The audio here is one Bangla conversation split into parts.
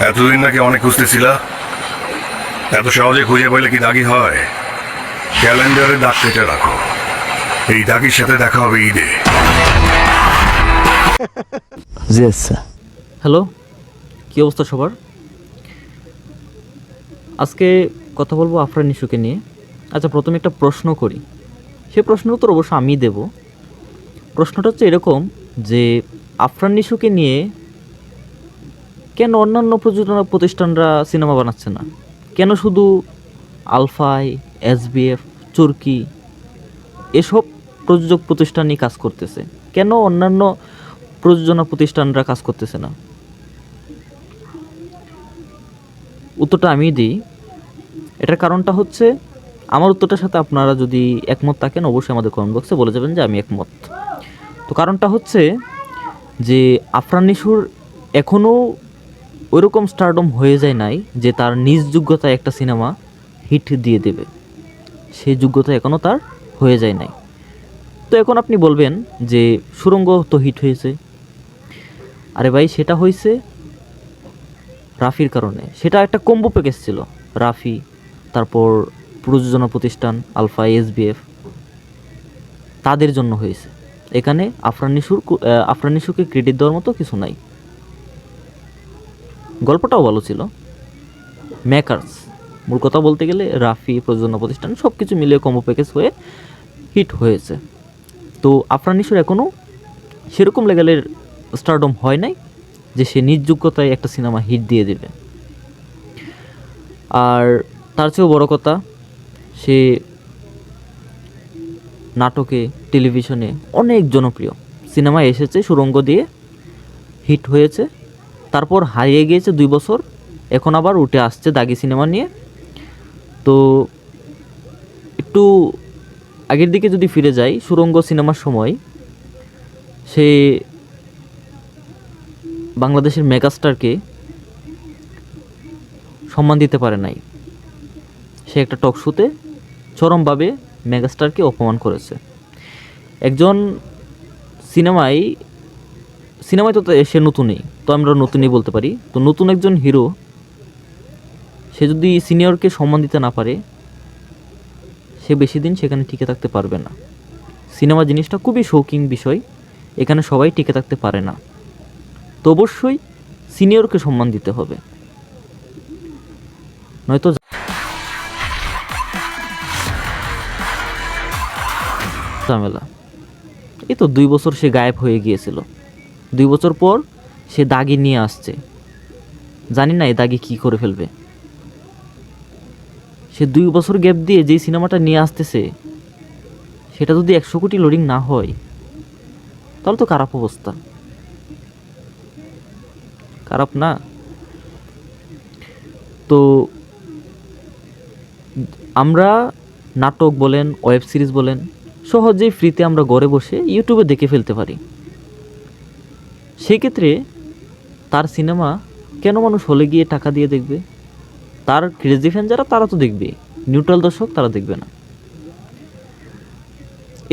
এতদিন নাকি অনেক খুঁজতেছিলা, এত সহজে খুঁজে পেলে কি দাগি হয়? ক্যালেন্ডারে দাগ কেটে রাখো, এই দাগির সাথে দেখা হবে ঈদে। জি আচ্ছা। হ্যালো, কী অবস্থা সবার? আজকে কথা বলবো আফরান নিশুকে নিয়ে। আচ্ছা, প্রথমে একটা প্রশ্ন করি, সে প্রশ্নের উত্তর অবশ্য আমি দেব। প্রশ্নটা হচ্ছে এরকম যে আফরান নিশুকে নিয়ে কেন অন্যান্য প্রযোজনা প্রতিষ্ঠানরা সিনেমা বানাচ্ছে না? কেন শুধু আলফাই, এসবিএফ, চরকি এসব প্রযোজক প্রতিষ্ঠানই কাজ করতেছে? কেন অন্যান্য প্রযোজনা প্রতিষ্ঠানরা কাজ করতেছে না? উত্তরটা আমি দিই। এটার কারণটা হচ্ছে, আমার উত্তরটার সাথে আপনারা যদি একমত থাকেন অবশ্যই আমাদের কমেন্ট বক্সে বলে যাবেন যে আমি একমত। তো কারণটা হচ্ছে যে আফরান নিশুর এখনও ওইরকম স্টারডম হয়ে যায় নাই যে তার নিজ যোগ্যতায় একটা সিনেমা হিট দিয়ে দেবে। সেই যোগ্যতা এখনও তার হয়ে যায় নাই। তো এখন আপনি বলবেন যে সুড়ঙ্গ তো হিট হয়েছে। আরে ভাই, সেটা হয়েছে রাফির কারণে। সেটা একটা কম্বো প্যাকেজ ছিল। রাফি, তারপর প্রযোজনা প্রতিষ্ঠান আলফা, এসবিএফ, তাদের জন্য হয়েছে। এখানে আফরান নিশুকে ক্রেডিট দেওয়ার মতো কিছু নাই। গল্পটাও ভালো ছিল। মেকার্স, মূল কথা বলতে গেলে রাফি, প্রযোজনা প্রতিষ্ঠান সব কিছু মিলিয়ে কম্বো প্যাকেজ হয়ে হিট হয়েছে। তো আফরান নিশুর এখনও সেরকম লেভেলের স্টারডম হয় নাই যে সে নিজ যোগ্যতায় একটা সিনেমা হিট দিয়ে দেবে। আর তার চেয়েও বড় কথা, সে নাটকে, টেলিভিশনে অনেক জনপ্রিয়। সিনেমায় এসেছে, সুড়ঙ্গ দিয়ে হিট হয়েছে, তারপর হারিয়ে গিয়েছে 2 বছর, এখন আবার উঠে আসছে দাগি সিনেমা নিয়ে। তো একটু আগের দিকে যদি ফিরে যাই, সুড়ঙ্গ সিনেমার সময় সে বাংলাদেশের মেগাস্টারকে সম্মান দিতে পারে নাই। সে একটা টক শোতে চরমভাবে মেগাস্টারকে অপমান করেছে। একজন সিনেমায় তো সে নতুনই, তো আমরা নতুনই বলতে পারি। তো নতুন একজন হিরো, সে যদি সিনিয়রকে সম্মান দিতে না পারে, সে বেশি দিন সেখানে টিকে থাকতে পারবে না। সিনেমা জিনিসটা খুবই শৌখিন বিষয়, এখানে সবাই টিকে থাকতে পারে না। তো অবশ্যই সিনিয়রকে সম্মান দিতে হবে, নয়তো ঝামেলা। এই তো 2 বছর সে গায়েব হয়ে গিয়েছিল, 2 বছর পর সে দাগি নিয়ে আসছে। জানি না এই দাগি কী করে ফেলবে। সে 2 বছর গ্যাপ দিয়ে যেই সিনেমাটা নিয়ে আসতেছে, সেটা যদি 100 কোটি লোডিং না হয় তাহলে তো খারাপ অবস্থা। খারাপ না? তো আমরা নাটক বলেন, ওয়েব সিরিজ বলেন, সহজেই ফ্রিতে আমরা ঘরে বসে ইউটিউবে দেখে ফেলতে পারি। সেক্ষেত্রে তার সিনেমা কেন মানুষ হলে গিয়ে টাকা দিয়ে দেখবে? তার ক্রেজি ফ্যান যারা, তারা তো দেখবে, নিউট্রাল দর্শক তারা দেখবে না।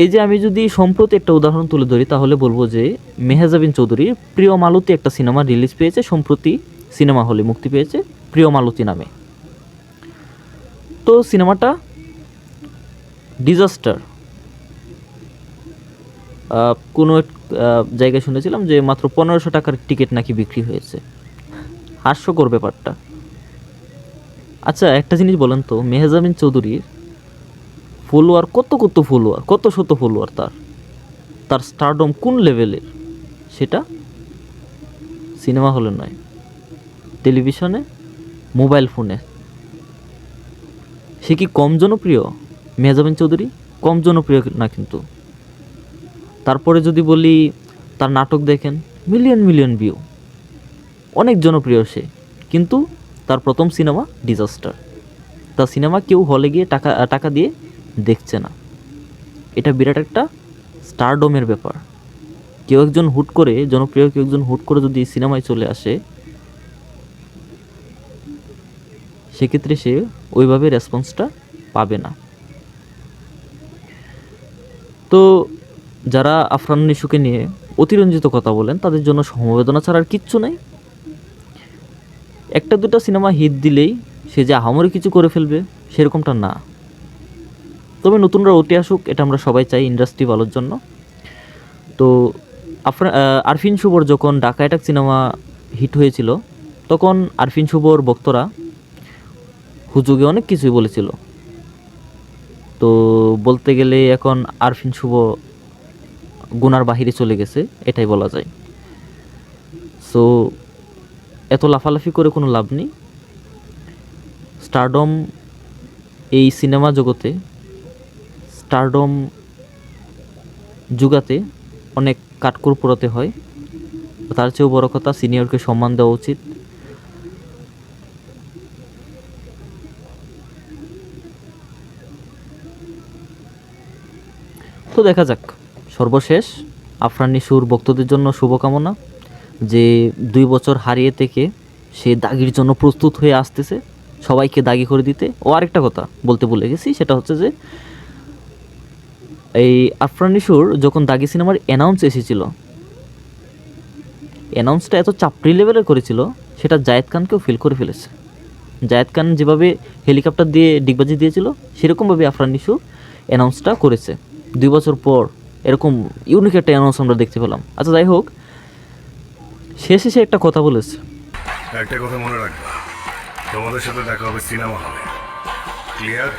এই যে আমি যদি সম্প্রতি একটা উদাহরণ তুলে ধরি, তাহলে বলবো যে মেহজাবিন চৌধুরীর প্রিয় মালতী একটা সিনেমা রিলিজ পেয়েছে, সম্প্রতি সিনেমা হলে মুক্তি পেয়েছে, প্রিয় মালতী নামে। তো সিনেমাটা ডিজাস্টার। কোনো জায়গায় শুনেছিলাম যে মাত্র 1500 টাকার টিকিট নাকি বিক্রি হয়েছে। হাস্যকর ব্যাপারটা। আচ্ছা, একটা জিনিস বলেন তো, মেহজাবিন চৌধুরীর ফলোয়ার কত শত ফলোয়ার, তার স্টারডম কোন লেভেলের, সেটা সিনেমা হলে নয়, টেলিভিশনে, মোবাইল ফোনে। সে কি কম জনপ্রিয়? মেহজাবিন চৌধুরী কম জনপ্রিয় না কিন্তু। তারপরে যদি বলি, তার নাটক দেখেন, মিলিয়ন ভিউ, অনেক জনপ্রিয় সে, কিন্তু তার প্রথম সিনেমা ডিজাস্টার। তার সিনেমা কেউ হলে গিয়ে টাকা দিয়ে দেখছে না। এটা বিরাট একটা স্টারডমের ব্যাপার। জনপ্রিয় কেউ একজন হুট করে যদি সিনেমায় চলে আসে, সেক্ষেত্রে সে ওইভাবে রেসপন্সটা পাবে না। তো যারা আফরান নিশুকে নিয়ে অতিরঞ্জিত কথা বলেন, তাদের জন্য সমবেদনা ছাড়া আর কিচ্ছু নেই। একটা দুটো সিনেমা হিট দিলেই সে যে আহামরি কিছু করে ফেলবে সেরকমটা না। তবে নতুনরা উঠে আসুক, এটা আমরা সবাই চাই ইন্ডাস্ট্রি ভালোর জন্য। তো আরফিন শুভর যখন ঢাকা অ্যাটাক সিনেমা হিট হয়েছিল তখন আরফিন শুভর ভক্তরা হুজুগে অনেক কিছুই বলেছিল। তো বলতে গেলে এখন আরফিন শুভ গুনার বাহিরে চলে গেছে, এটাই বলা যায়। সো এত লাফালাফি করে কোনো লাভ নেই। স্টারডম এই সিনেমা জগতে স্টারডম যুগাতে অনেক কাঠকুর পোড়াতে হয়। তার চেয়েও বড় কথা, সিনিয়রকে সম্মান দেওয়া উচিত। তো দেখা যাক। সর্বশেষ আফরান নিশুর ভক্তদের জন্য শুভকামনা, যে 2 বছর হারিয়ে থেকে সে দাগির জন্য প্রস্তুত হয়ে আসতেছে, সবাইকে দাগি করে দিতে। ও আরেকটা কথা বলতে ভুলে গেছি, সেটা হচ্ছে যে এই আফরান নিশুর যখন দাগি সিনেমার অ্যানাউন্স এসেছিল, অ্যানাউন্সটা এত চাপড়ি লেভেলের করেছিল, সেটা জায়েদ খানকেও ফিল করে ফেলেছে। জায়েদ খান যেভাবে হেলিকপ্টার দিয়ে ডিগবাজি দিয়েছিল, সেরকমভাবে আফরান নিশু অ্যানাউন্সটা করেছে। 2 বছর পর এরকম ইউনিক একটা অ্যানাউন্স আমরা দেখতে পেলাম। আচ্ছা, যাই হোক, শেষে সে একটা কথা বলেছে। একটা কথা মনে রাখবা, তোমাদের সাথে দেখা হবে সিনেমা হলে। ক্লিয়ার?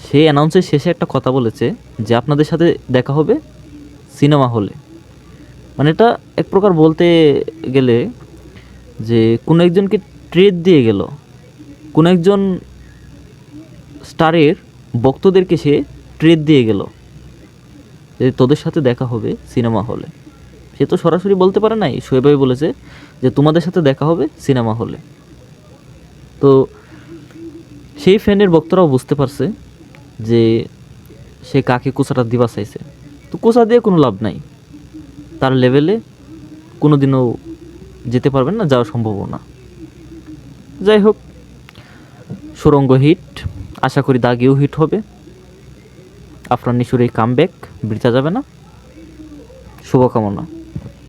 সে অ্যানাউন্সের শেষে একটা কথা বলেছে যে আপনাদের সাথে দেখা হবে সিনেমা হলে। মানে এটা এক প্রকার বলতে গেলে যে কোনো একজনকে ট্রিট দিয়ে গেল, কোনো একজন স্টারের ভক্তদেরকে সে ট্রিট দিয়ে গেল যে তোদের সাথে দেখা হবে সিনেমা হলে। সে তো সরাসরি বলতে পারে নাই, শোয়েবাই বলেছে যে তোমাদের সাথে দেখা হবে সিনেমা হলে। তো সেই ফ্যানের ভক্তরাও বুঝতে পারছে যে সে কাকে কোচাটা দিবা চাইছে। তো কোচা দিয়ে কোনো লাভ নাই, তার লেভেলে কোনো দিনও যেতে পারবেন না, যাওয়া সম্ভব না। যাই হোক, সুরঙ্গ হিট, আশা করি দাগিও হিট হবে। আফরান নিশুর এই কামব্যাক বৃথা যাবে না। শুভকামনা।